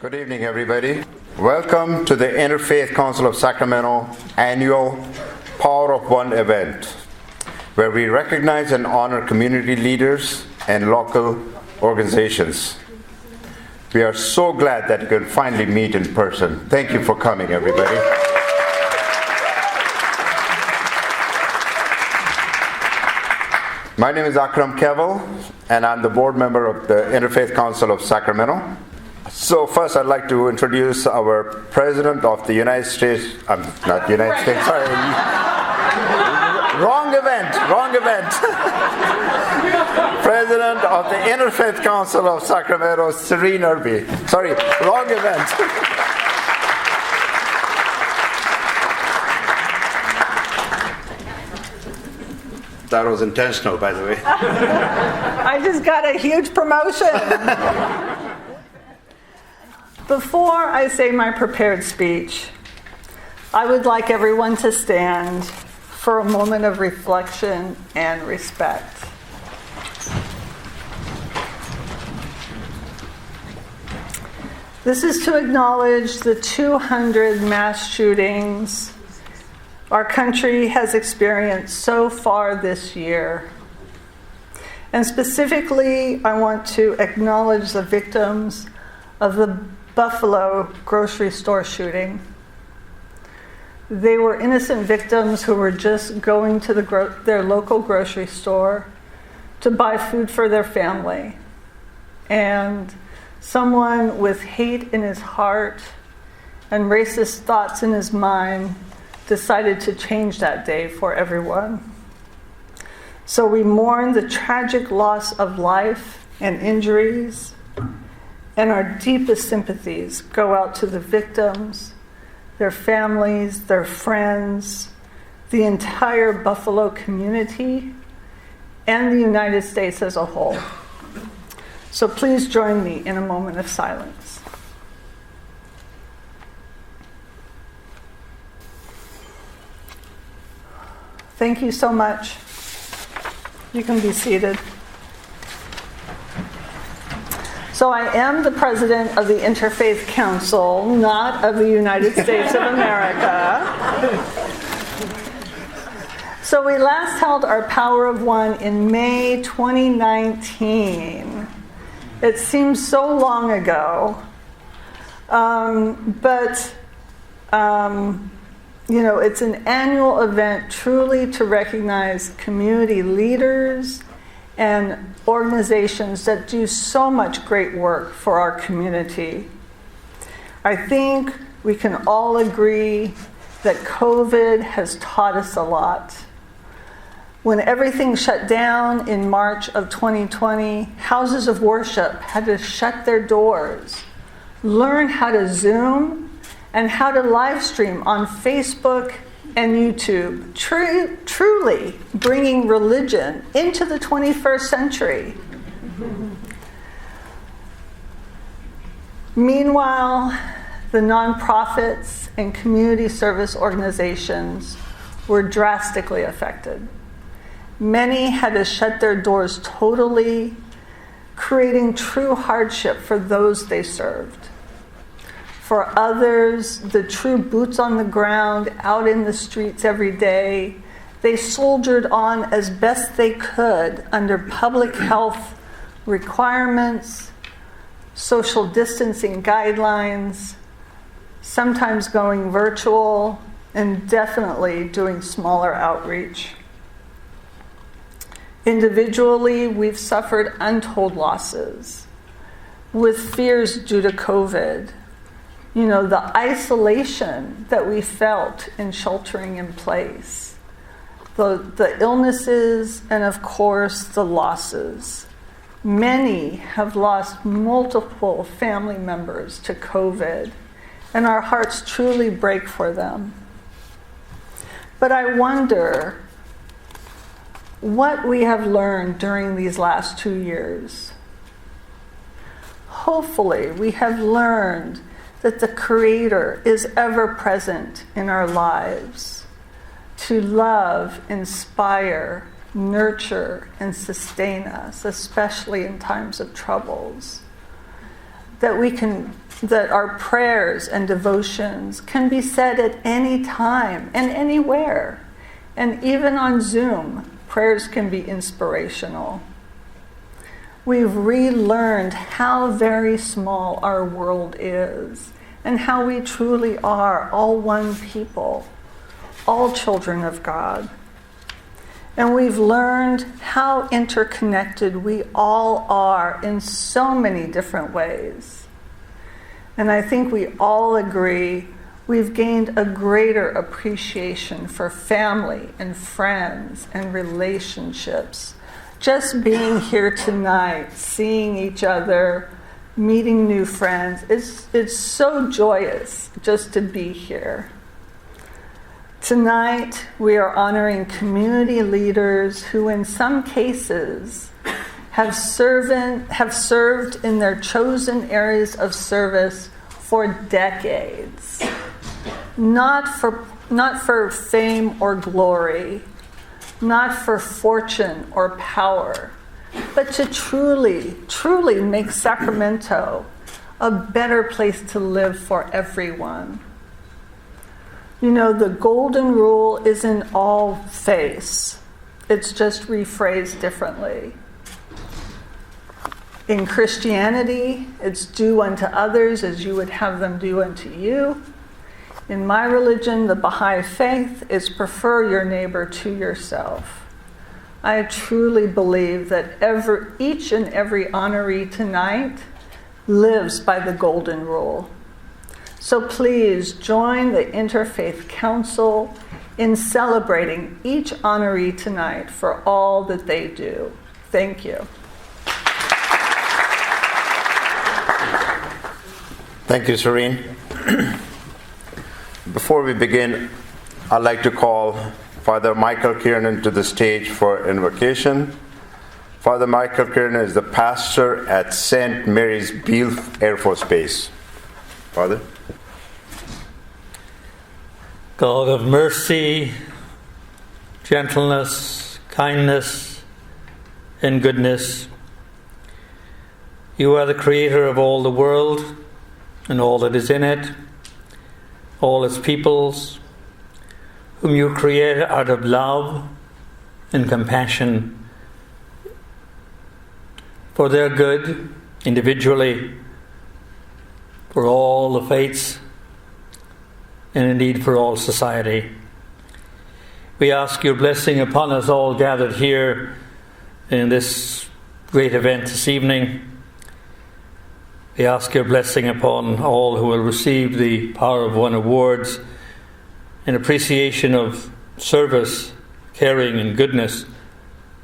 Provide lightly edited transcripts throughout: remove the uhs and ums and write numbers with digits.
Good evening, everybody. Welcome to the Interfaith Council of Sacramento annual Power of One event, where we recognize and honor community leaders and local organizations. We are so glad that you can finally meet in person. Thank you for coming, everybody. My name is Akram Kellie, and I'm the board member of the Interfaith Council of Sacramento. So first, I'd like to introduce our President of the United States, not United States, sorry. Wrong event. President of the Interfaith Council of Sacramento, Serene Irby. Sorry, wrong event. That was intentional, by the way. I just got a huge promotion. Before I say my prepared speech, I would like everyone to stand for a moment of reflection and respect. This is to acknowledge the 200 mass shootings our country has experienced so far this year. And specifically, I want to acknowledge the victims of the Buffalo grocery store shooting. They were innocent victims who were just going to their local grocery store to buy food for their family. And someone with hate in his heart and racist thoughts in his mind decided to change that day for everyone. So we mourn the tragic loss of life and injuries, and our deepest sympathies go out to the victims, their families, their friends, the entire Buffalo community, and the United States as a whole. So please join me in a moment of silence. Thank you so much. You can be seated. So I am the president of the Interfaith Council, not of the United States of America. So we last held our Power of One in May 2019. It seems so long ago, but it's an annual event truly to recognize community leaders and organizations that do so much great work for our community. I think we can all agree that COVID has taught us a lot. When everything shut down in March of 2020, houses of worship had to shut their doors, learn how to Zoom, and how to live stream on Facebook and YouTube, truly bringing religion into the 21st century. Meanwhile, the nonprofits and community service organizations were drastically affected. Many had to shut their doors totally, creating true hardship for those they served. For others, the true boots on the ground, out in the streets every day, they soldiered on as best they could under public health requirements, social distancing guidelines, sometimes going virtual, and definitely doing smaller outreach. Individually, we've suffered untold losses with fears due to COVID. The isolation that we felt in sheltering in place, the illnesses, and of course, the losses. Many have lost multiple family members to COVID, and our hearts truly break for them. But I wonder what we have learned during these last 2 years. Hopefully, we have learned that the Creator is ever present in our lives to love, inspire, nurture, and sustain us, especially in times of troubles. that our prayers and devotions can be said at any time and anywhere. And even on Zoom, prayers can be inspirational. We've relearned how very small our world is and how we truly are all one people, all children of God. And we've learned how interconnected we all are in so many different ways. And I think we all agree we've gained a greater appreciation for family and friends and relationships. Just being here tonight, seeing each other, meeting new friends, it's so joyous just to be here. Tonight, we are honoring community leaders who in some cases have served in their chosen areas of service for decades. Not for fame or glory, not for fortune or power, but to truly, truly make Sacramento a better place to live for everyone. You know, the golden rule isn't all faiths. It's just rephrased differently. In Christianity, it's do unto others as you would have them do unto you. In my religion, the Baha'i faith, is prefer your neighbor to yourself. I truly believe that each and every honoree tonight lives by the golden rule. So please join the Interfaith Council in celebrating each honoree tonight for all that they do. Thank you. Thank you, Serene. Before we begin, I'd like to call Father Michael Kiernan to the stage for invocation. Father Michael Kiernan is the pastor at St. Mary's Beale Air Force Base. Father? God of mercy, gentleness, kindness, and goodness, you are the creator of all the world and all that is in it, all its peoples, whom you created out of love and compassion for their good individually, for all the faiths, and indeed for all society. We ask your blessing upon us all gathered here in this great event this evening. We ask your blessing upon all who will receive the Power of One awards in appreciation of service, caring, and goodness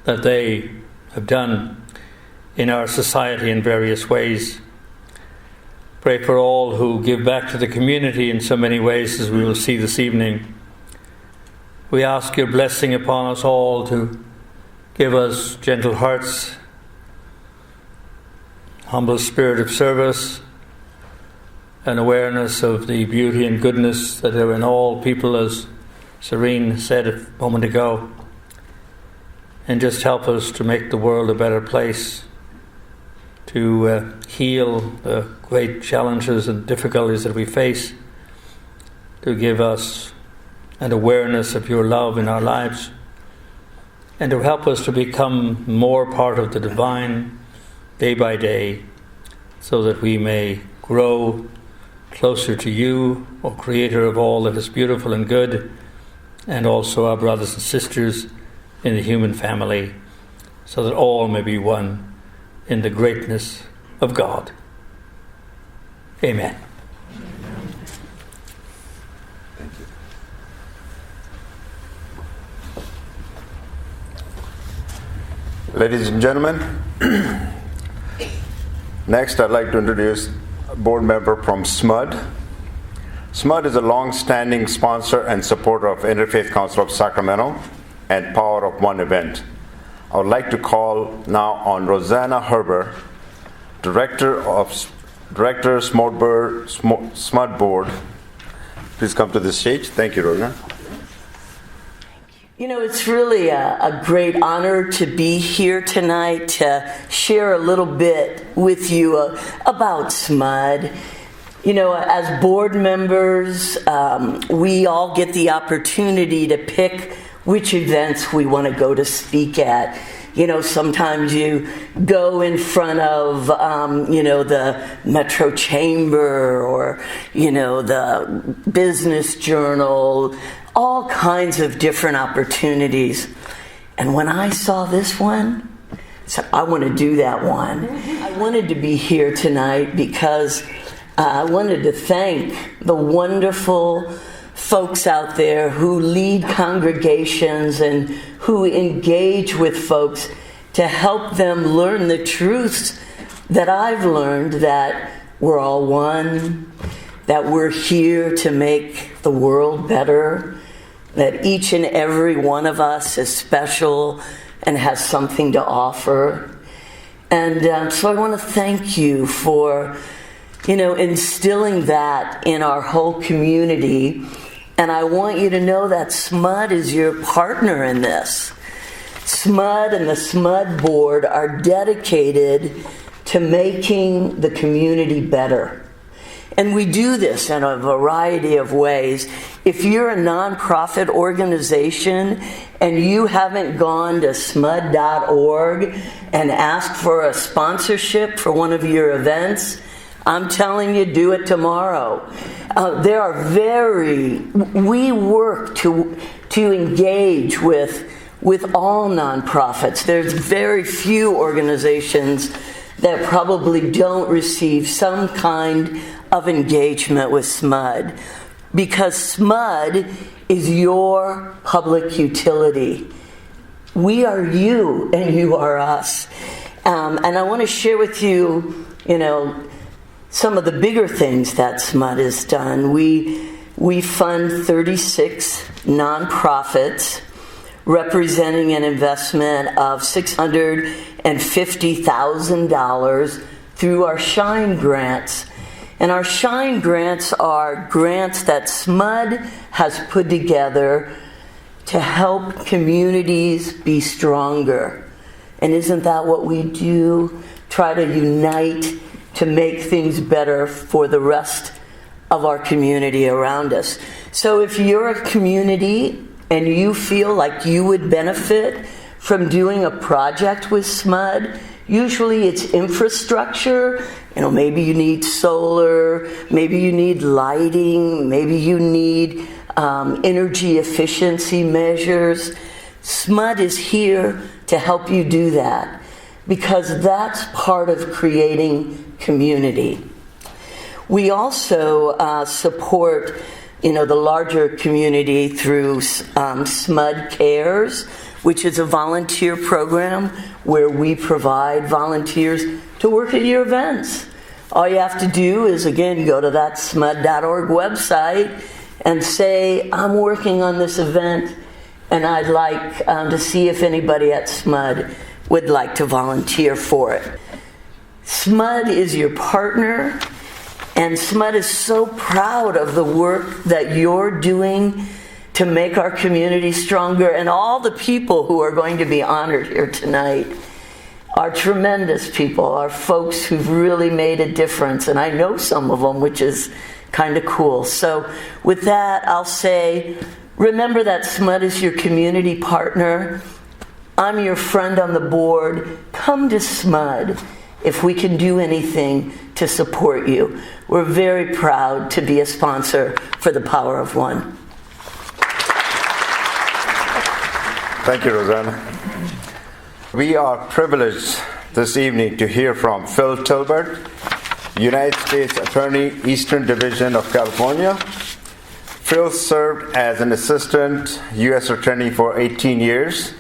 that they have done in our society in various ways. Pray for all who give back to the community in so many ways, as we will see this evening. We ask your blessing upon us all to give us gentle hearts, humble spirit of service, an awareness of the beauty and goodness that are in all people, as Serene said a moment ago, and just help us to make the world a better place, to heal the great challenges and difficulties that we face, to give us an awareness of your love in our lives, and to help us to become more part of the divine day by day, so that we may grow closer to you, O Creator of all that is beautiful and good, and also our brothers and sisters in the human family, so that all may be one in the greatness of God. Amen. Thank you. Ladies and gentlemen, next I'd like to introduce a board member from SMUD. SMUD is a long-standing sponsor and supporter of Interfaith Council of Sacramento and Power of One event. I would like to call now on Rosanna Herber, Director SMUD Board. Please come to the stage. Thank you, Rosanna. Thank you. You know, it's really a great honor to be here tonight to share a little bit with you about SMUD. You know, as board members, we all get the opportunity to pick which events we want to go to speak at. You know, sometimes you go in front of, the Metro Chamber or, the Business Journal, all kinds of different opportunities. And when I saw this one, I said, I want to do that one. I wanted to be here tonight because I wanted to thank the wonderful folks out there who lead congregations and who engage with folks to help them learn the truths that I've learned, that we're all one, that we're here to make the world better, that each and every one of us is special and has something to offer. And so I want to thank you for, instilling that in our whole community. And I want you to know that SMUD is your partner in this. SMUD and the SMUD board are dedicated to making the community better. And we do this in a variety of ways. If you're a nonprofit organization and you haven't gone to smud.org and asked for a sponsorship for one of your events, I'm telling you, do it tomorrow. We work to engage with all nonprofits. There's very few organizations that probably don't receive some kind of engagement with SMUD, because SMUD is your public utility. We are you and you are us. And I want to share with you, some of the bigger things that SMUD has done. We fund 36 nonprofits representing an investment of $650,000 through our SHINE grants. And our SHINE grants are grants that SMUD has put together to help communities be stronger. And isn't that what we do? Try to unite to make things better for the rest of our community around us. So if you're a community and you feel like you would benefit from doing a project with SMUD, usually it's infrastructure. Maybe you need solar, maybe you need lighting, maybe you need energy efficiency measures. SMUD is here to help you do that, because that's part of creating community. We also support, the larger community through SMUD Cares, which is a volunteer program where we provide volunteers to work at your events. All you have to do is, again, go to that smud.org website and say, I'm working on this event and I'd like to see if anybody at SMUD would like to volunteer for it. SMUD is your partner, and SMUD is so proud of the work that you're doing to make our community stronger. And all the people who are going to be honored here tonight are tremendous people, are folks who've really made a difference. And I know some of them, which is kind of cool. So with that, I'll say, remember that SMUD is your community partner. I'm your friend on the board. Come to SMUD if we can do anything to support you. We're very proud to be a sponsor for the Power of One. Thank you, Rosanna. We are privileged this evening to hear from Phil Tilbert, United States Attorney, Eastern Division of California. Phil served as an assistant U.S. Attorney for 18 years.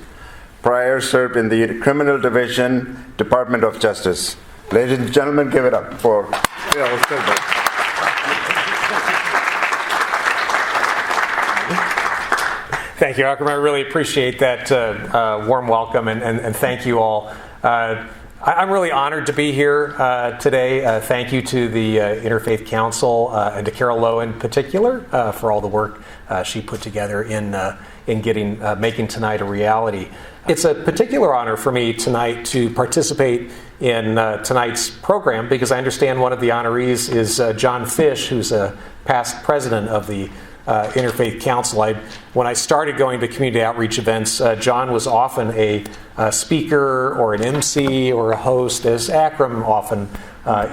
Prior served in the Criminal Division, Department of Justice. Ladies and gentlemen, give it up for Phil Tilbert. Thank you, Akram. I really appreciate that warm welcome, and thank you all. I'm really honored to be here today. Thank you to the Interfaith Council and to Carol Lowe in particular for all the work she put together in making tonight a reality. It's a particular honor for me tonight to participate in tonight's program because I understand one of the honorees is Jon Fish, who's a past president of the Interfaith Council. When I started going to community outreach events, Jon was often a speaker or an MC or a host, as Akram often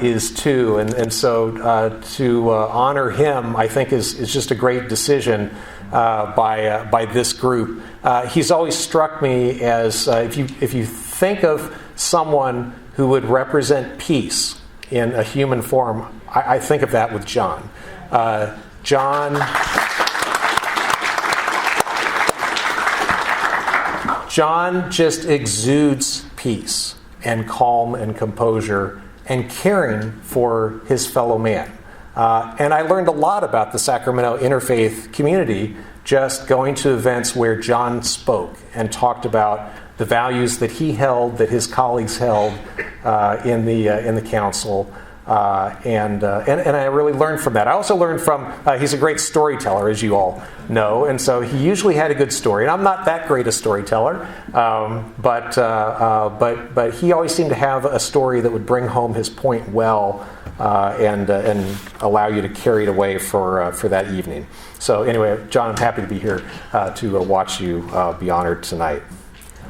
is too. And so to honor him, I think, is just a great decision by this group. He's always struck me as, if you think of someone who would represent peace in a human form, I think of that with Jon. Jon just exudes peace and calm and composure and caring for his fellow man. And I learned a lot about the Sacramento Interfaith community just going to events where Jon spoke and talked about the values that he held, that his colleagues held in the council. And I really learned from that. I also learned from, he's a great storyteller, as you all know, and so he usually had a good story. And I'm not that great a storyteller, but he always seemed to have a story that would bring home his point well and allow you to carry it away for that evening. So anyway, Jon, I'm happy to be here to watch you be honored tonight.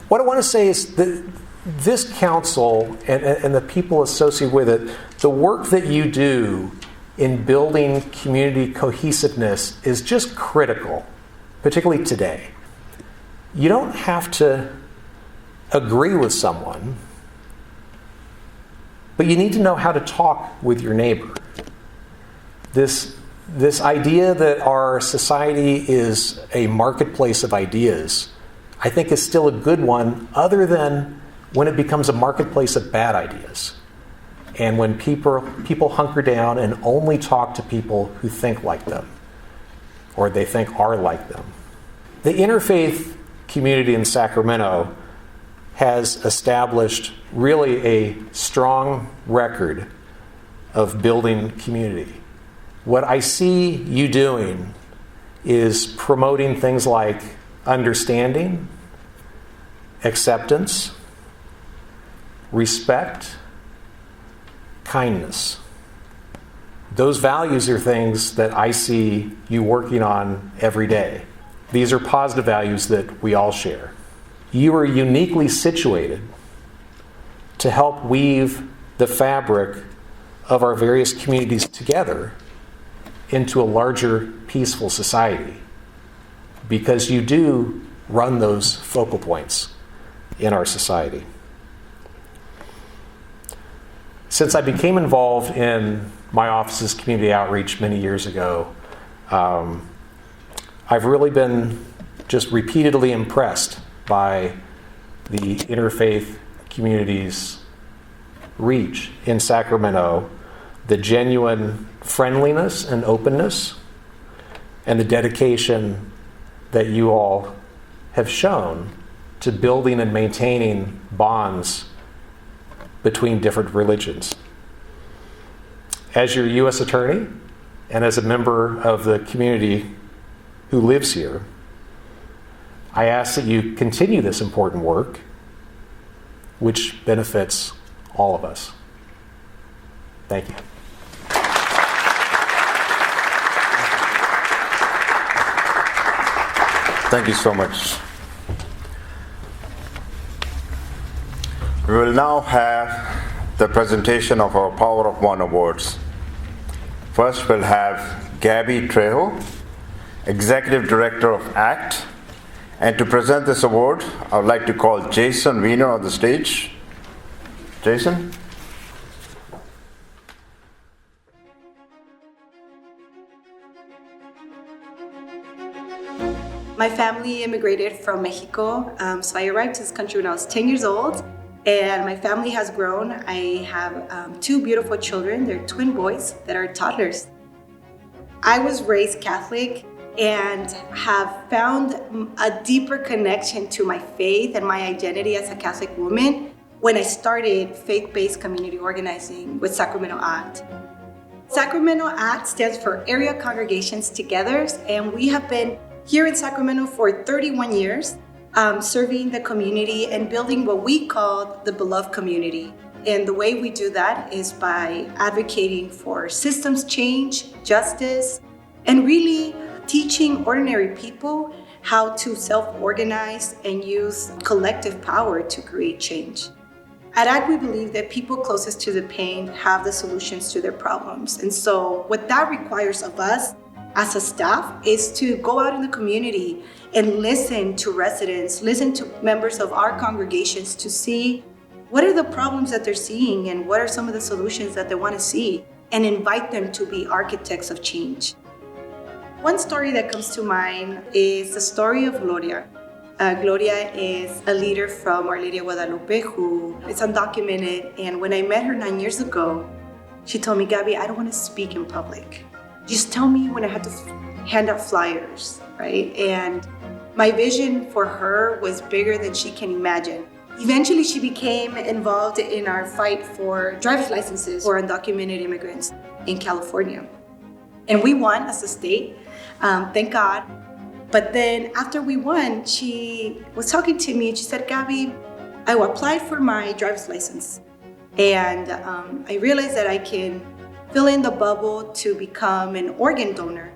What I want to say is that this council and the people associated with it, the work that you do in building community cohesiveness is just critical, particularly today. You don't have to agree with someone, but you need to know how to talk with your neighbor. This idea that our society is a marketplace of ideas, I think, is still a good one, other than when it becomes a marketplace of bad ideas. And when people hunker down and only talk to people who think like them, or they think are like them. The interfaith community in Sacramento has established really a strong record of building community. What I see you doing is promoting things like understanding, acceptance, respect, kindness. Those values are things that I see you working on every day. These are positive values that we all share. You are uniquely situated to help weave the fabric of our various communities together into a larger, peaceful society, because you do run those focal points in our society. Since I became involved in my office's community outreach many years ago, I've really been just repeatedly impressed by the interfaith community's reach in Sacramento, the genuine friendliness and openness, and the dedication that you all have shown to building and maintaining bonds between different religions. As your U.S. attorney and as a member of the community who lives here, I ask that you continue this important work, which benefits all of us. Thank you. Thank you so much. We will now have the presentation of our Power of One Awards. First, we'll have Gabby Trejo, Executive Director of ACT. And to present this award, I would like to call Jason Wiener on the stage. Jason? My family immigrated from Mexico, so I arrived to this country when I was 10 years old, and my family has grown. I have 2 beautiful children. They're twin boys that are toddlers. I was raised Catholic and have found a deeper connection to my faith and my identity as a Catholic woman when I started faith-based community organizing with Sacramento ACT. Sacramento ACT stands for Area Congregations Together, and we have been here in Sacramento for 31 years, serving the community and building what we call the beloved community. And the way we do that is by advocating for systems change, justice, and really teaching ordinary people how to self-organize and use collective power to create change. At ACT, we believe that people closest to the pain have the solutions to their problems. And so what that requires of us as a staff is to go out in the community and listen to residents, listen to members of our congregations to see what are the problems that they're seeing and what are some of the solutions that they want to see, and invite them to be architects of change. One story that comes to mind is the story of Gloria. Gloria is a leader from Our Lady of Guadalupe who is undocumented, and when I met her 9 years ago, she told me, "Gabby, I don't want to speak in public. Just tell me when I have to hand out flyers," right? And my vision for her was bigger than she can imagine. Eventually, she became involved in our fight for driver's licenses for undocumented immigrants in California. And we won as a state, thank God. But then after we won, she was talking to me and she said, "Gabby, I applied for my driver's license. And I realized that I can fill in the bubble to become an organ donor,"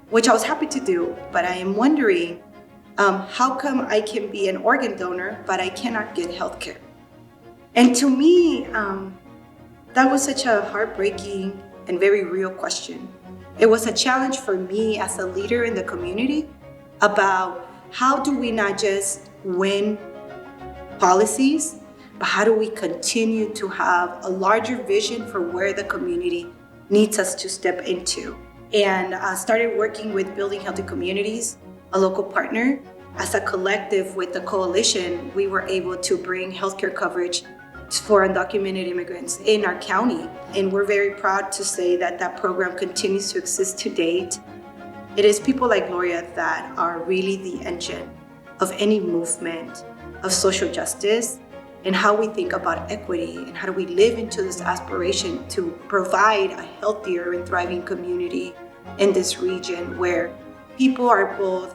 which I was happy to do. But I am wondering, how come I can be an organ donor, but I cannot get health care? And to me, that was such a heartbreaking and very real question. It was a challenge for me as a leader in the community about how do we not just win policies, but how do we continue to have a larger vision for where the community needs us to step into. And I started working with Building Healthy Communities, a local partner. As a collective with the coalition, we were able to bring healthcare coverage for undocumented immigrants in our county. And we're very proud to say that that program continues to exist to date. It is people like Gloria that are really the engine of any movement of social justice and how we think about equity and how do we live into this aspiration to provide a healthier and thriving community in this region where people are both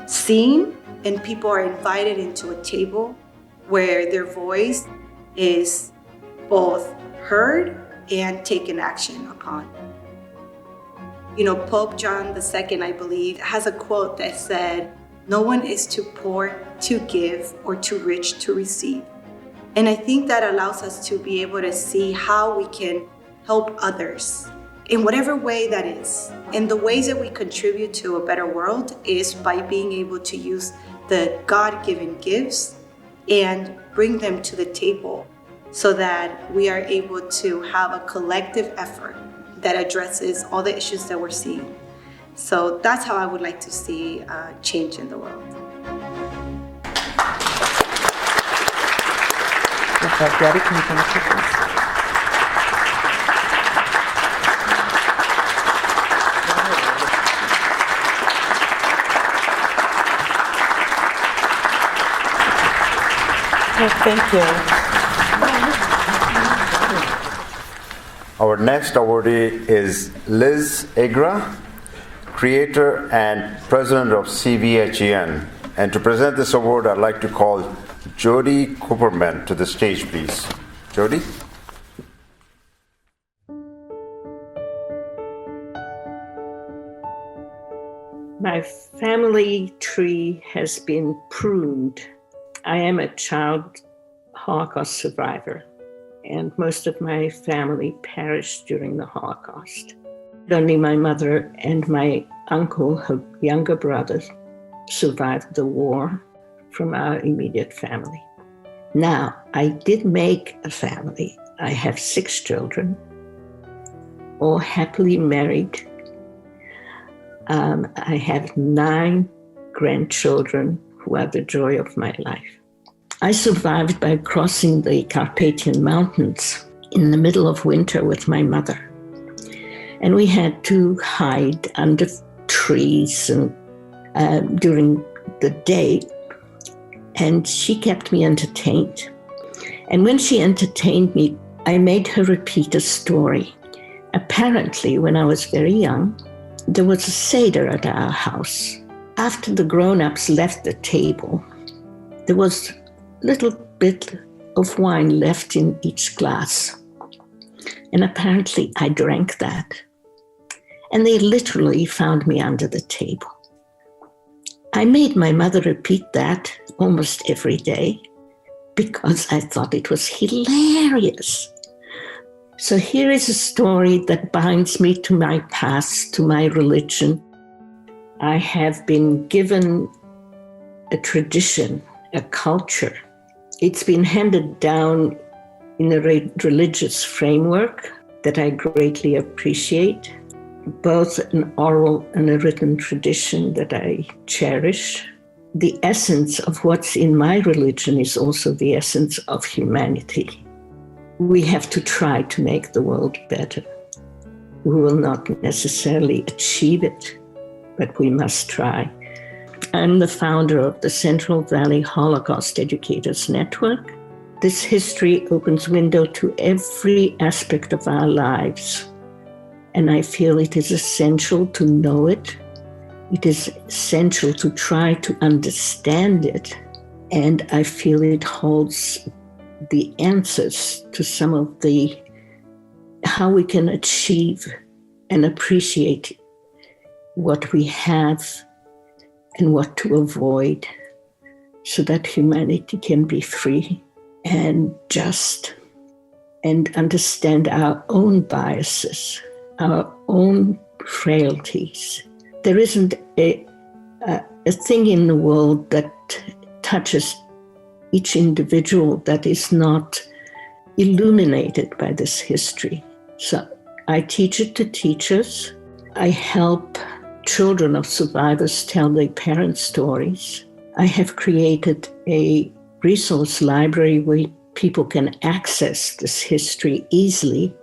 seen and people are invited into a table where their voice is both heard and taken action upon. You know, Pope John II, I believe, has a quote that said, "No one is too poor to give or too rich to receive." And I think that allows us to be able to see how we can help others in whatever way that is. And the ways that we contribute to a better world is by being able to use the God-given gifts and bring them to the table so that we are able to have a collective effort that addresses all the issues that we're seeing. So that's how I would like to see change in the world. Gabby, can you come up with this? Thank you. Our next awardee is Liz Igra, creator and president of CVHEN. And to present this award, I'd like to call Jody Cooperman to the stage, please. Jody? My family tree has been pruned. I am a child Holocaust survivor, and most of my family perished during the Holocaust. Only my mother and my uncle, her younger brother, survived the war from our immediate family. Now, I did make a family. I have 6 children, all happily married. I have 9 grandchildren who are the joy of my life. I survived by crossing the Carpathian Mountains in the middle of winter with my mother. And we had to hide under trees and during the day, and she kept me entertained. And when she entertained me, I made her repeat a story. Apparently, when I was very young, there was a Seder at our house. After the grown-ups left the table, there was a little bit of wine left in each glass. And apparently I drank that. And they literally found me under the table. I made my mother repeat that almost every day because I thought it was hilarious. So here is a story that binds me to my past, to my religion. I have been given a tradition, a culture. It's been handed down in a religious framework that I greatly appreciate, both an oral and a written tradition that I cherish. The essence of what's in my religion is also the essence of humanity. We have to try to make the world better. We will not necessarily achieve it, but we must try. I'm the founder of the Central Valley Holocaust Educators Network. This history opens window to every aspect of our lives. And I feel it is essential to know it. It is essential to try to understand it. And I feel it holds the answers to some of how we can achieve and appreciate what we have and what to avoid so that humanity can be free and just and understand our own biases, our own frailties. There isn't a thing in the world that touches each individual that is not illuminated by this history. So I teach it to teachers. I help children of survivors tell their parents' stories. I have created a resource library where people can access this history easily.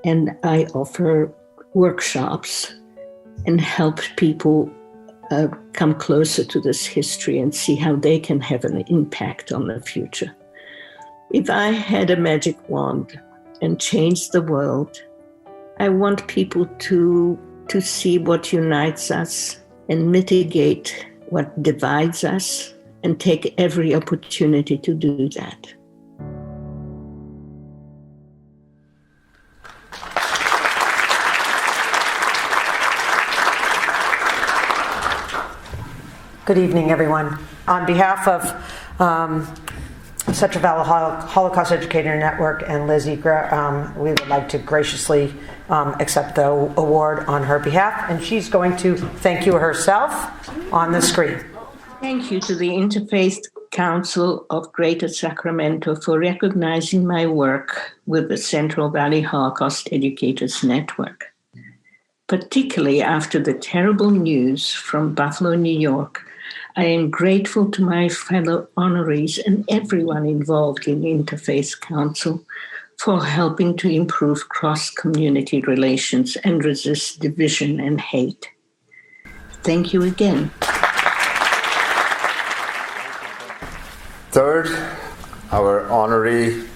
And I offer workshops and help people come closer to this history and see how they can have an impact on the future. If I had a magic wand and change the world, I want people to see what unites us and mitigate what divides us and take every opportunity to do that. Good evening, everyone. On behalf of Central Valley Holocaust Educator Network and Liz Igra, we would like to graciously accept the award on her behalf, and she's going to thank you herself on the screen. Thank you to the Interfaith Council of Greater Sacramento for recognizing my work with the Central Valley Holocaust Educators Network. Particularly after the terrible news from Buffalo, New York, I am grateful to my fellow honorees and everyone involved in Interfaith Council for helping to improve cross-community relations and resist division and hate. Thank you again. Third, our honoree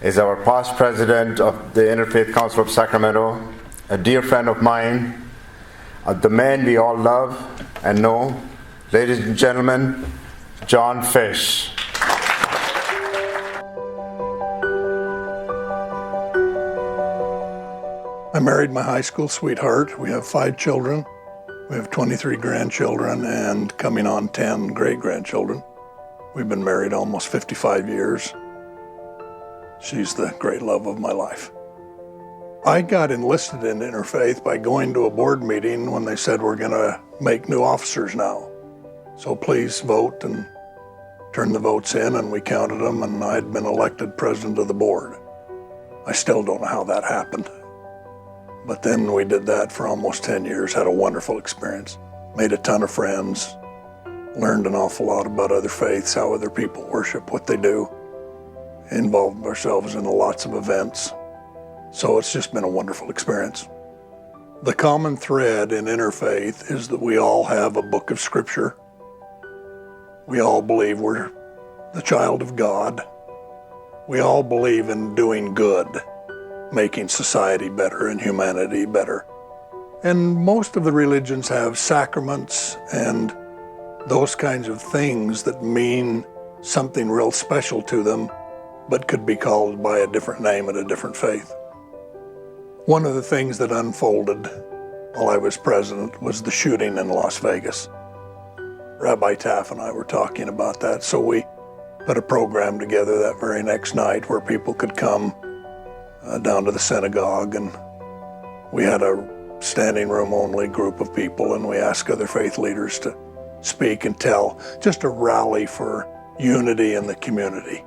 is our past president of the Interfaith Council of Sacramento, a dear friend of mine, the man we all love and know. Ladies and gentlemen, Jon Fish. I married my high school sweetheart. We have 5 children. We have 23 grandchildren and coming on 10 great-grandchildren. We've been married almost 55 years. She's the great love of my life. I got enlisted in Interfaith by going to a board meeting when they said we're going to make new officers now. So please vote, and turn the votes in, and we counted them, and I'd been elected president of the board. I still don't know how that happened. But then we did that for almost 10 years, had a wonderful experience, made a ton of friends, learned an awful lot about other faiths, how other people worship, what they do, involved ourselves in lots of events. So it's just been a wonderful experience. The common thread in Interfaith is that we all have a book of Scripture. We all believe we're the child of God, We all believe in doing good, making society better and humanity better. And most of the religions have sacraments and those kinds of things that mean something real special to them, but could be called by a different name at a different faith. One of the things that unfolded while I was president was the shooting in Las Vegas. Rabbi Taff and I were talking about that, so we put a program together that very next night where people could come down to the synagogue, and we had a standing room only group of people, and we asked other faith leaders to speak and tell, just a rally for unity in the community.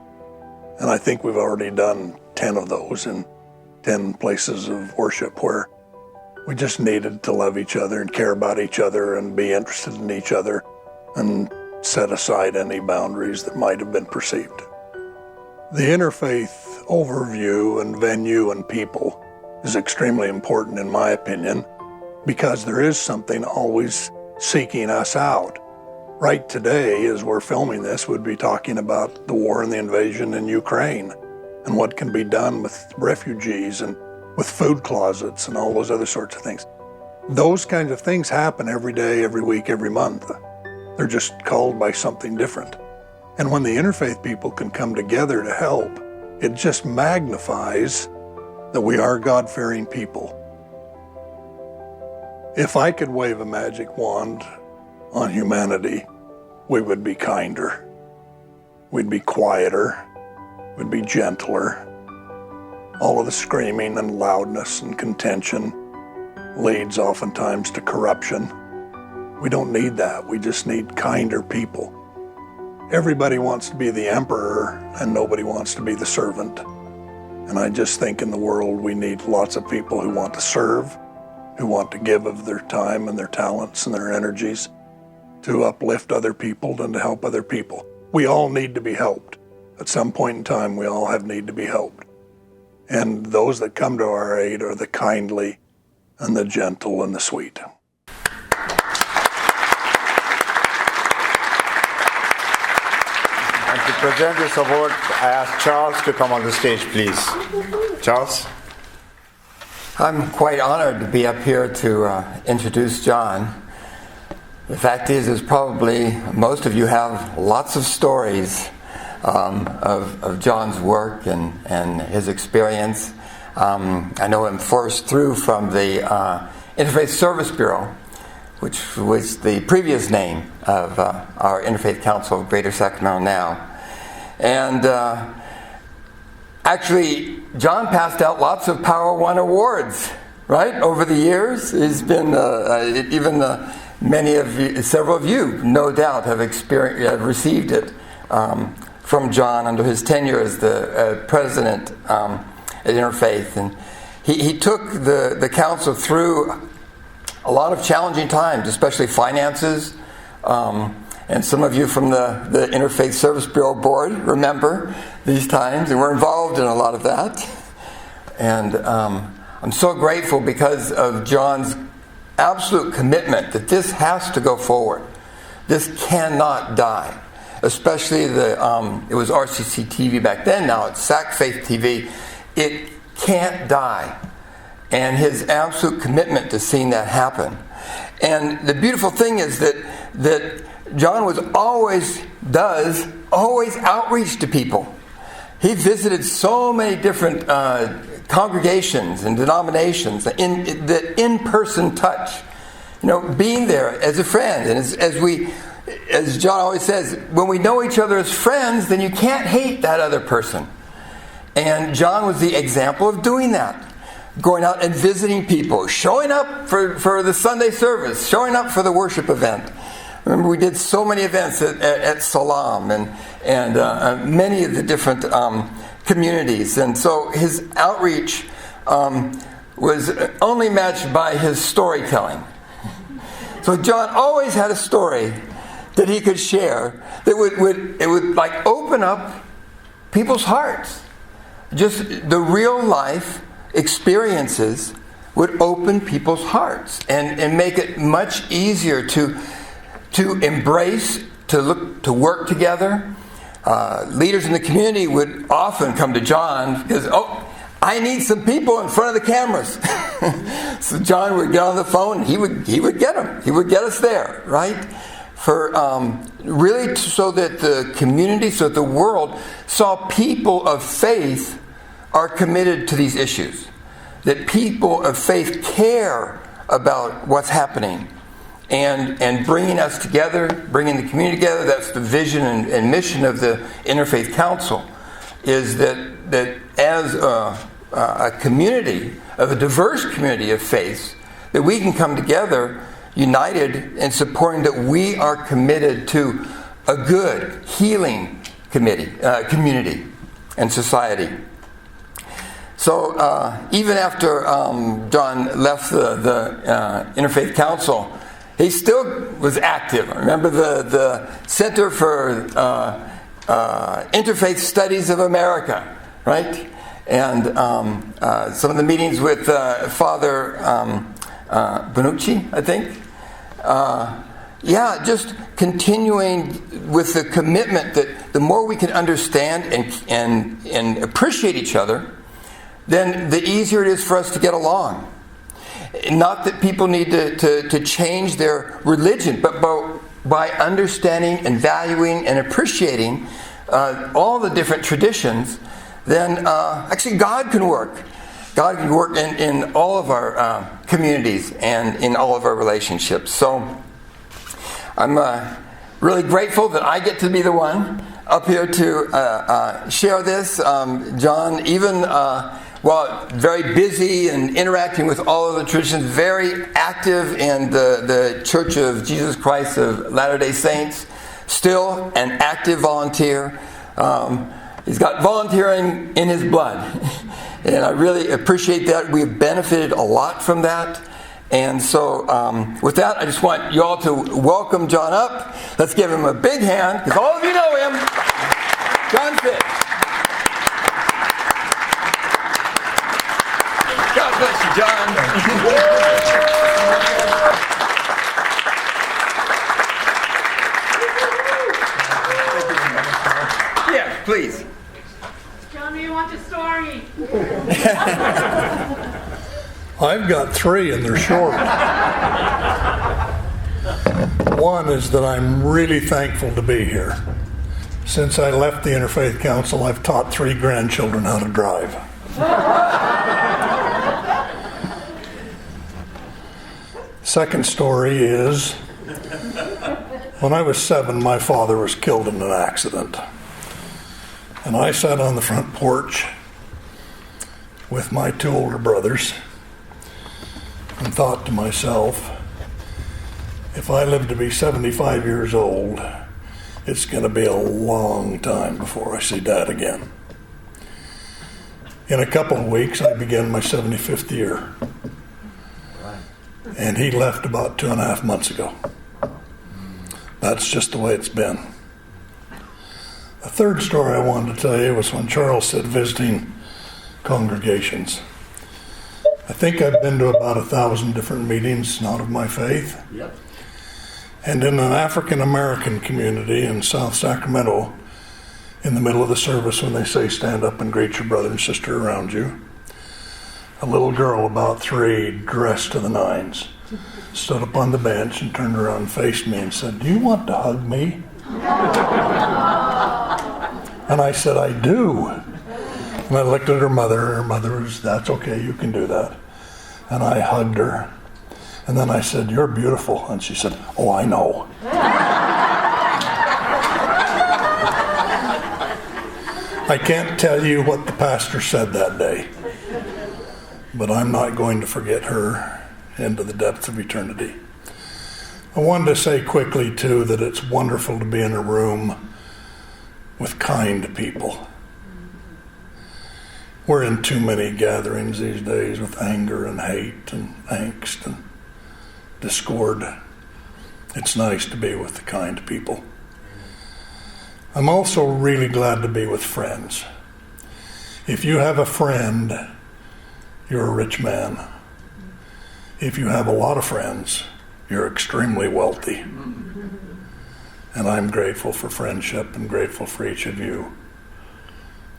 And I think we've already done 10 of those in 10 places of worship where we just needed to love each other and care about each other and be interested in each other and set aside any boundaries that might have been perceived. The interfaith overview and venue and people is extremely important in my opinion, because there is something always seeking us out. Right today, as we're filming this, we'd be talking about the war and the invasion in Ukraine and what can be done with refugees and with food closets and all those other sorts of things. Those kinds of things happen every day, every week, every month. They're just called by something different. And when the interfaith people can come together to help, it just magnifies that we are God-fearing people. If I could wave a magic wand on humanity, we would be kinder. We'd be quieter. We'd be gentler. All of the screaming and loudness and contention leads oftentimes to corruption. We don't need that. We just need kinder people. Everybody wants to be the emperor and nobody wants to be the servant. And I just think in the world we need lots of people who want to serve, who want to give of their time and their talents and their energies to uplift other people and to help other people. We all need to be helped. At some point in time, we all have need to be helped. And those that come to our aid are the kindly and the gentle and the sweet. And to present this award, I ask Charles to come on the stage, please. Charles? I'm quite honored to be up here to introduce Jon. The fact is probably most of you have lots of stories of Jon's work and his experience. I know him first through from the Interfaith Service Bureau, which was the previous name of our Interfaith Council of Greater Sacramento now. And actually, Jon passed out lots of Power One awards, right, over the years. He's been, several of you, no doubt, have received it from Jon under his tenure as the president at Interfaith. And he took the council through a lot of challenging times, especially finances. And some of you from the Interfaith Service Bureau Board remember these times, and we're involved in a lot of that. And I'm so grateful because of Jon's absolute commitment that this has to go forward. This cannot die. Especially it was RCC TV back then, now it's Sac Faith TV. It can't die. And his absolute commitment to seeing that happen. And the beautiful thing is that Jon always outreach to people. He visited so many different congregations and denominations, the in-person touch. Being there as a friend. And as Jon always says, when we know each other as friends, then you can't hate that other person. And Jon was the example of doing that. Going out and visiting people, showing up for the Sunday service, showing up for the worship event. Remember, we did so many events at Salam and many of the different communities. And so his outreach was only matched by his storytelling. So Jon always had a story that he could share that would like open up people's hearts. Just the real life experiences would open people's hearts and make it much easier to embrace, to work together, leaders in the community would often come to Jon because, I need some people in front of the cameras. So Jon would get on the phone, and he would get them. He would get us there, right? For really so that the community, so that the world saw people of faith are committed to these issues. That people of faith care about what's happening. And bringing us together, bringing the community together, that's the vision and mission of the Interfaith Council, is that as a community, of a diverse community of faiths, that we can come together united in supporting that we are committed to a good, healing community and society. So even after Jon left the Interfaith Council, he still was active. Remember the Center for Interfaith Studies of America, right? And some of the meetings with Father Bonucci, I think. Just continuing with the commitment that the more we can understand and appreciate each other, then the easier it is for us to get along. Not that people need to change their religion, but by understanding and valuing and appreciating all the different traditions, then actually God can work. God can work in all of our communities and in all of our relationships. So I'm really grateful that I get to be the one up here to share this. Jon, even while very busy and interacting with all of the traditions, very active in the Church of Jesus Christ of Latter-day Saints, still an active volunteer. He's got volunteering in his blood. And I really appreciate that. We've benefited a lot from that. And so with that, I just want you all to welcome Jon up. Let's give him a big hand, because all of you know him. Jon Fish. God bless you, Jon. Yeah, please. Tell me you want the story. I've got three and they're short. One is that I'm really thankful to be here. Since I left the Interfaith Council, I've taught 3 grandchildren how to drive. Second story is, when I was 7, my father was killed in an accident. And I sat on the front porch with my 2 older brothers and thought to myself, if I live to be 75 years old, it's going to be a long time before I see Dad again. In a couple of weeks, I begin my 75th year. And he left about 2.5 months ago. That's just the way it's been. The third story I wanted to tell you was when Charles said visiting congregations. I think I've been to about 1,000 different meetings, not of my faith. Yep. And in an African American community in South Sacramento, in the middle of the service when they say stand up and greet your brother and sister around you, a little girl about 3, dressed to the nines, stood up on the bench and turned around and faced me and said, "Do you want to hug me?" And I said, "I do." And I looked at her mother. Her mother was, "That's okay, you can do that." And I hugged her. And then I said, "You're beautiful." And she said, "Oh, I know." I can't tell you what the pastor said that day, but I'm not going to forget her into the depths of eternity. I wanted to say quickly, too, that it's wonderful to be in a room with kind people. We're in too many gatherings these days with anger and hate and angst and discord. It's nice to be with the kind people. I'm also really glad to be with friends. If you have a friend, you're a rich man. If you have a lot of friends, you're extremely wealthy. And I'm grateful for friendship and grateful for each of you.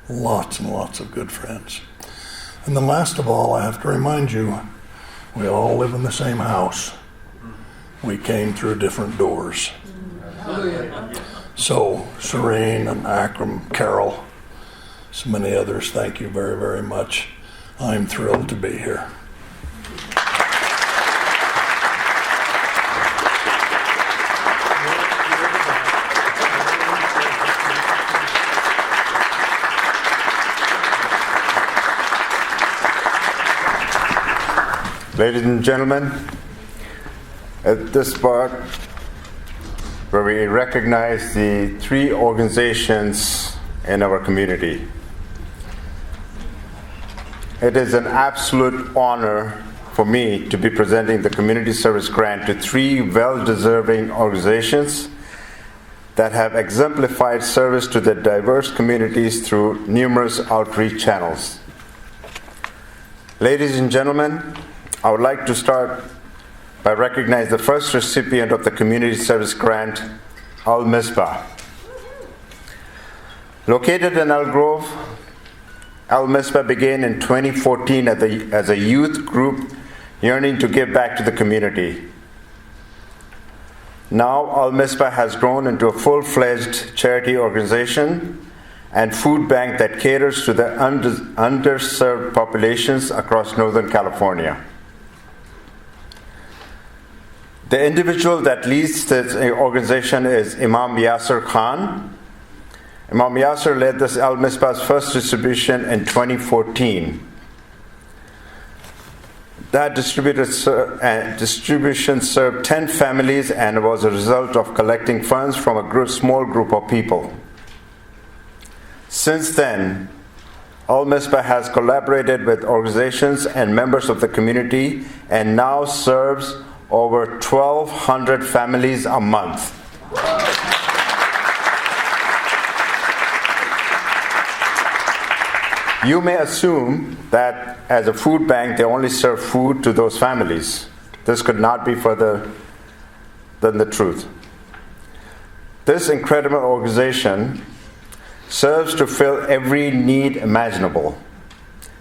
Lots and lots of good friends. And then last of all, I have to remind you, we all live in the same house. We came through different doors. So, Serene and Akram, Carol, so many others, thank you very, very much. I'm thrilled to be here. Ladies and gentlemen, at this part where we recognize the three organizations in our community, it is an absolute honor for me to be presenting the Community Service Grant to three well-deserving organizations that have exemplified service to their diverse communities through numerous outreach channels. Ladies and gentlemen, I would like to start by recognizing the first recipient of the Community Service Grant, Al-Mizbah. Located in Elk Grove, Al-Mizbah began in 2014 as a youth group yearning to give back to the community. Now, Al-Mizbah has grown into a full-fledged charity organization and food bank that caters to the underserved populations across Northern California. The individual that leads this organization is Imam Yasser Khan. Imam Yasser led this Al-Mizbah's first distribution in 2014. That distribution served 10 families and was a result of collecting funds from a small group of people. Since then, Al-Mizbah has collaborated with organizations and members of the community and now serves over 1,200 families a month. You may assume that as a food bank, they only serve food to those families. This could not be further than the truth. This incredible organization serves to fill every need imaginable.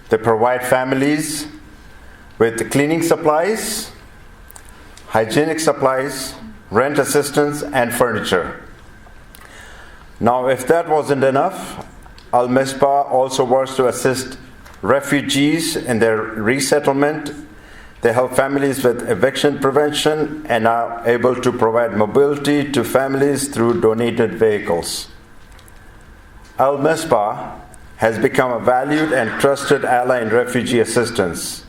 They provide families with cleaning supplies, hygienic supplies, rent assistance, and furniture. Now, if that wasn't enough, Al-Mizbah also works to assist refugees in their resettlement. They help families with eviction prevention and are able to provide mobility to families through donated vehicles. Al-Mizbah has become a valued and trusted ally in refugee assistance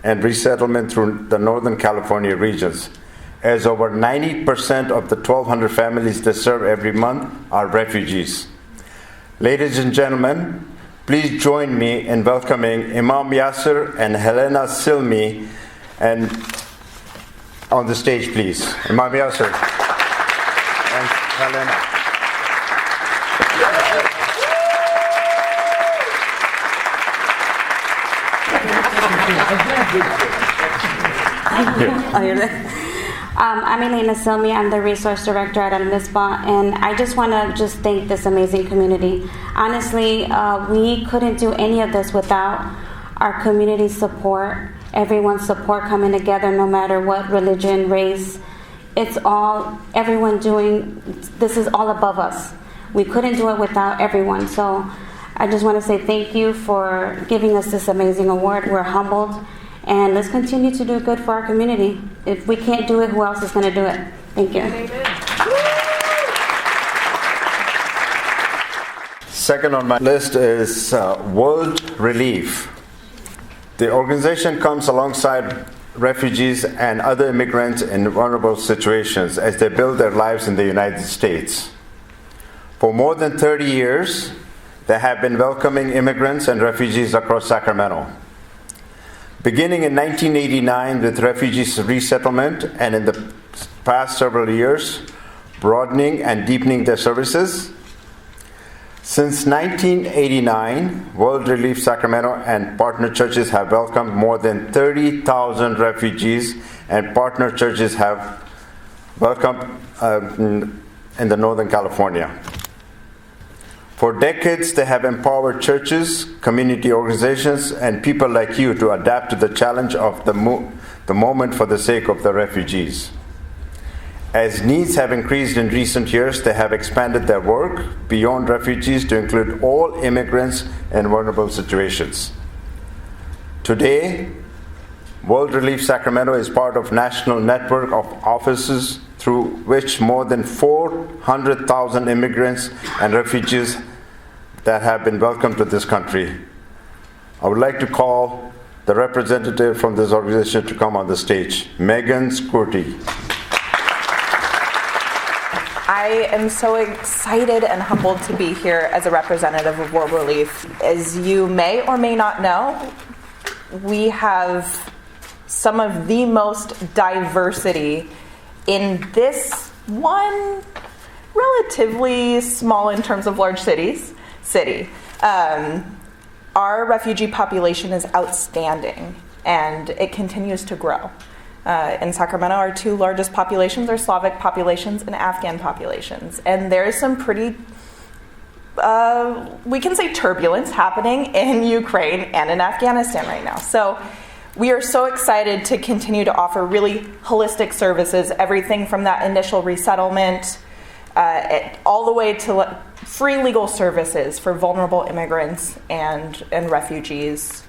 and resettlement through the Northern California regions, as over 90% of the 1,200 families they serve every month are refugees. Ladies and gentlemen, please join me in welcoming Imam Yasser and Helena Silmi and on the stage, please. Imam Yasser and Helena. I'm Elena Silmi. I'm the resource director at Al-Mizbah, and I just want to thank this amazing community. Honestly, we couldn't do any of this without our community support, everyone's support coming together, no matter what religion, race. It's all, everyone doing, this is all above us. We couldn't do it without everyone. So I just want to say thank you for giving us this amazing award. We're humbled. And let's continue to do good for our community. If we can't do it, who else is going to do it? Thank you. Second on my list is World Relief. The organization comes alongside refugees and other immigrants in vulnerable situations as they build their lives in the United States. For more than 30 years, they have been welcoming immigrants and refugees across Sacramento. Beginning in 1989 with refugees resettlement, and in the past several years, broadening and deepening their services. Since 1989, World Relief Sacramento and partner churches have welcomed more than 30,000 refugees, and partner churches have welcomed in the Northern California. For decades, they have empowered churches, community organizations, and people like you to adapt to the challenge of the moment for the sake of the refugees. As needs have increased in recent years, they have expanded their work beyond refugees to include all immigrants in vulnerable situations. Today, World Relief Sacramento is part of a national network of offices through which more than 400,000 immigrants and refugees that have been welcomed to this country. I would like to call the representative from this organization to come on the stage, Megan Scurti. I am so excited and humbled to be here as a representative of World Relief. As you may or may not know, we have some of the most diversity in this one relatively small in terms of large city. Our refugee population is outstanding, and it continues to grow. In Sacramento, our two largest populations are Slavic populations and Afghan populations. And there's some pretty, we can say, turbulence happening in Ukraine and in Afghanistan right now. So we are so excited to continue to offer really holistic services, everything from that initial resettlement all the way to free legal services for vulnerable immigrants and refugees.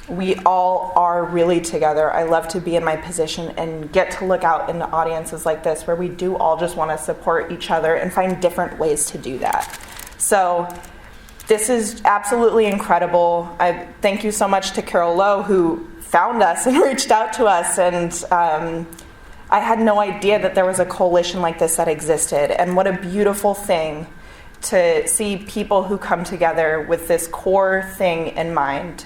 We all are really together. I love to be in my position and get to look out into audiences like this where we do all just want to support each other and find different ways to do that. So this is absolutely incredible. I thank you so much to Carol Lowe, who found us and reached out to us. And I had no idea that there was a coalition like this that existed. And what a beautiful thing to see people who come together with this core thing in mind.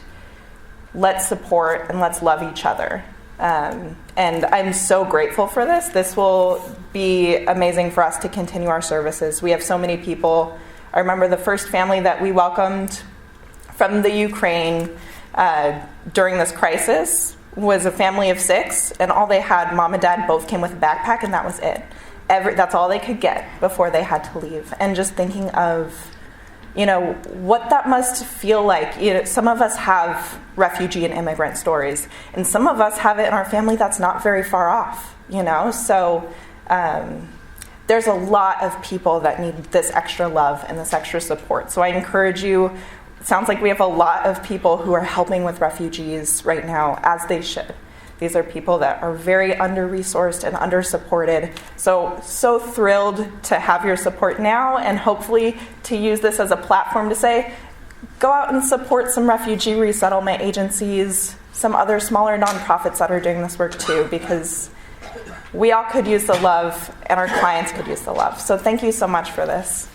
Let's support and let's love each other. And I'm so grateful for this. This will be amazing for us to continue our services. We have so many people. I remember the first family that we welcomed from the Ukraine during this crisis was a family of 6, and all they had, mom and dad both came with a backpack, and that was it. That's all they could get before they had to leave. And just thinking of, what that must feel like. Some of us have refugee and immigrant stories, and some of us have it in our family that's not very far off, So there's a lot of people that need this extra love and this extra support. So I encourage you, it sounds like we have a lot of people who are helping with refugees right now, as they should. These are people that are very under-resourced and under-supported. So thrilled to have your support now, and hopefully to use this as a platform to say, go out and support some refugee resettlement agencies, some other smaller nonprofits that are doing this work too, because we all could use the love, and our clients could use the love. So thank you so much for this.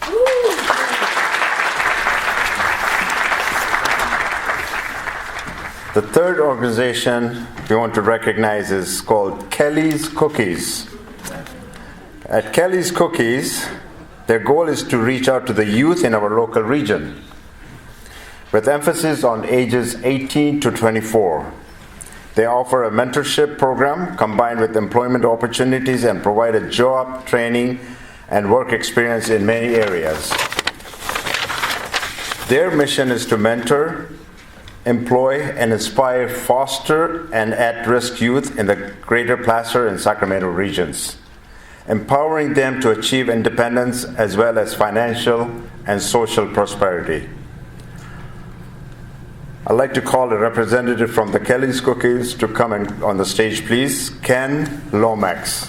The third organization we want to recognize is called Kellie's Cookies. At Kellie's Cookies, their goal is to reach out to the youth in our local region, with emphasis on ages 18 to 24. They offer a mentorship program combined with employment opportunities and provide a job, training, and work experience in many areas. Their mission is to mentor, employ, and inspire foster and at-risk youth in the greater Placer and Sacramento regions, empowering them to achieve independence as well as financial and social prosperity. I'd like to call a representative from the Kellie's Cookies to come on the stage, please. Ken Lomax.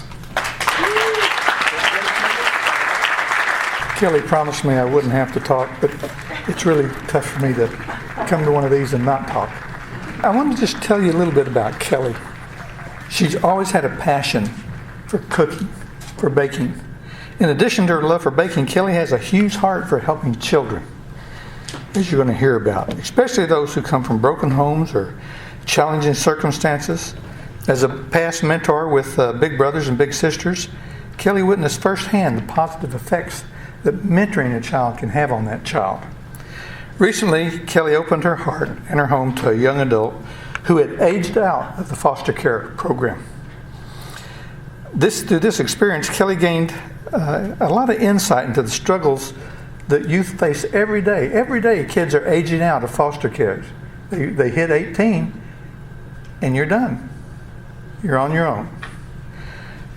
Kellie promised me I wouldn't have to talk, but it's really tough for me to come to one of these and not talk. I want to just tell you a little bit about Kellie. She's always had a passion for cooking, for baking. In addition to her love for baking, Kellie has a huge heart for helping children, as you're going to hear about, especially those who come from broken homes or challenging circumstances. As a past mentor with Big Brothers and Big Sisters, Kellie witnessed firsthand the positive effects that mentoring a child can have on that child. Recently, Kellie opened her heart and her home to a young adult who had aged out of the foster care program. through this experience, Kellie gained a lot of insight into the struggles that youth face every day. Every day, kids are aging out of foster care. They hit 18, and you're done. You're on your own.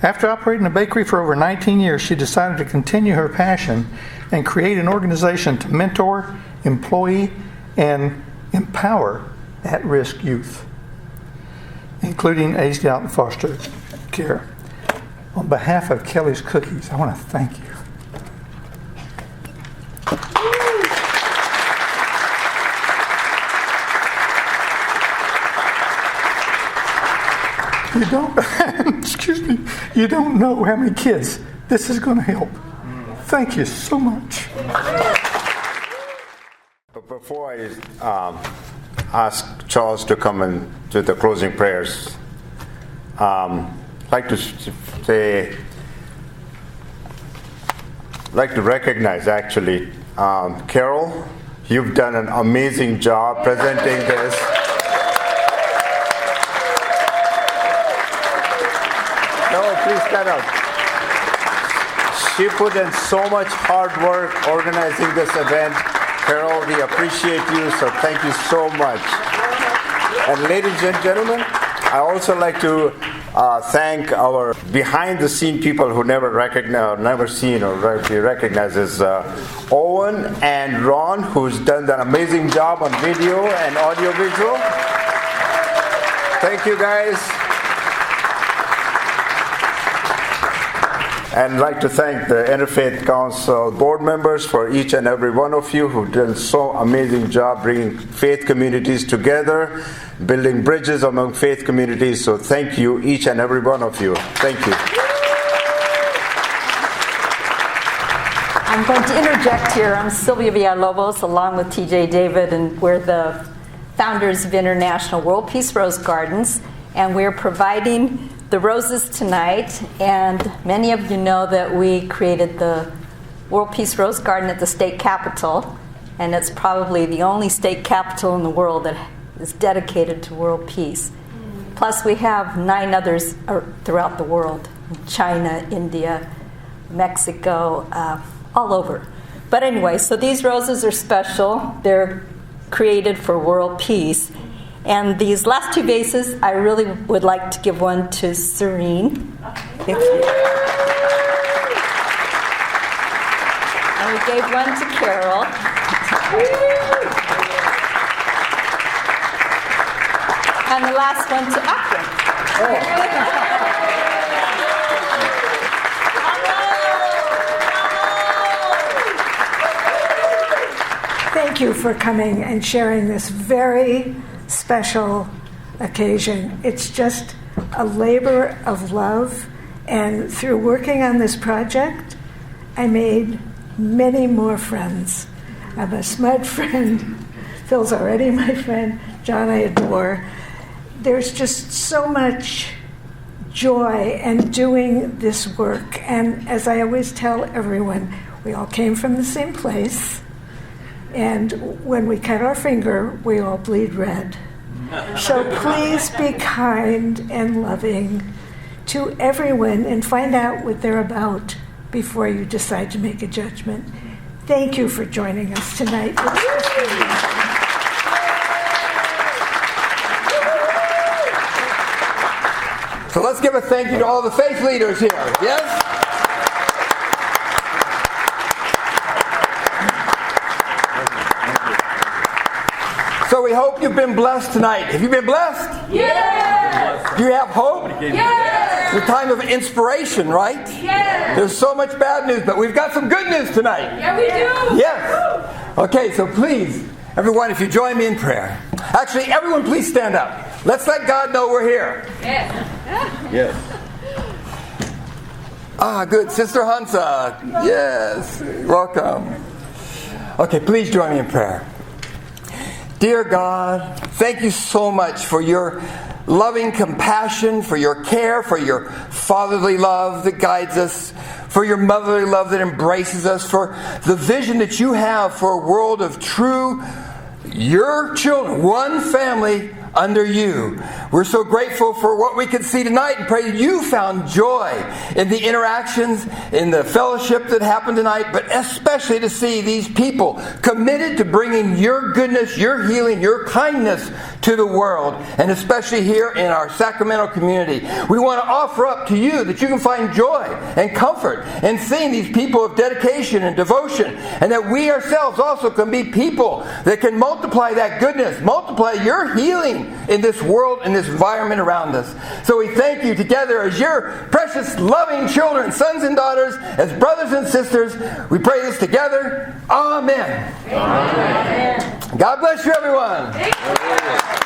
After operating a bakery for over 19 years, she decided to continue her passion and create an organization to mentor, employ, and empower at-risk youth, including aged out in foster care. On behalf of Kellie's Cookies, I want to thank you. You don't, excuse me, you don't know how many kids this is going to help. Thank you so much. But before I ask Charles to come and do the closing prayers, I'd like to recognize actually Carol. You've done an amazing job presenting this. No, please stand up. She put in so much hard work organizing this event. Carol, we appreciate you, so thank you so much. And ladies and gentlemen, I also like to thank our behind-the-scene people who never seen or recognizes Owen and Ron, who's done an amazing job on video and audio-visual. Thank you, guys. And I'd like to thank the Interfaith Council board members for each and every one of you who've done so amazing job bringing faith communities together, building bridges among faith communities. So thank you, each and every one of you. Thank you. I'm going to interject here. I'm Sylvia Villalobos, along with TJ David, and we're the founders of International World Peace Rose Gardens, and we're providing the roses tonight. And many of you know that we created the World Peace Rose Garden at the state capitol, and it's probably the only state capitol in the world that is dedicated to world peace. Plus we have 9 others throughout the world: China, India, Mexico, all over. But anyway, so these roses are special. They're created for world peace. And these last 2 vases, I really would like to give one to Serene. Thank you. And we gave one to Carol. And the last one to Akram. Thank you for coming and sharing this very special occasion. It's just a labor of love, and through working on this project, I made many more friends. I'm a SMUD friend. Phil's already my friend. John I adore. There's just so much joy in doing this work, and as I always tell everyone, we all came from the same place. And when we cut our finger, we all bleed red. So please be kind and loving to everyone and find out what they're about before you decide to make a judgment. Thank you for joining us tonight. So let's give a thank you to all the faith leaders here. Yes? So we hope you've been blessed tonight. Have you been blessed? Yes! Do you have hope? Yes! It's a time of inspiration, right? Yes! There's so much bad news, but we've got some good news tonight. Yeah, we do! Yes! Okay, so please, everyone, if you join me in prayer. Actually, everyone please stand up. Let's let God know we're here. Yes! Yes. Ah, good. Sister Hansa. Yes. Welcome. Okay, please join me in prayer. Dear God, thank you so much for your loving compassion, for your care, for your fatherly love that guides us, for your motherly love that embraces us, for the vision that you have for a world of true, your children, one family under you. We're so grateful for what we could see tonight and pray that you found joy in the interactions, in the fellowship that happened tonight, but especially to see these people committed to bringing your goodness, your healing, your kindness to the world, and especially here in our Sacramento community. We want to offer up to you that you can find joy and comfort in seeing these people of dedication and devotion, and that we ourselves also can be people that can multiply that goodness, multiply your healing in this world, in this environment around us. So we thank you together as your precious, loving children, sons and daughters, as brothers and sisters. We pray this together. Amen. Amen. God bless you, everyone. Thank you.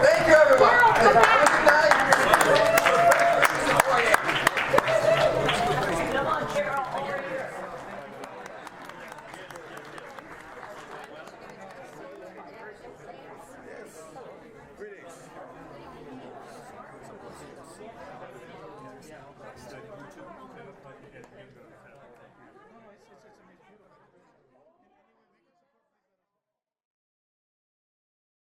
Thank you, everyone.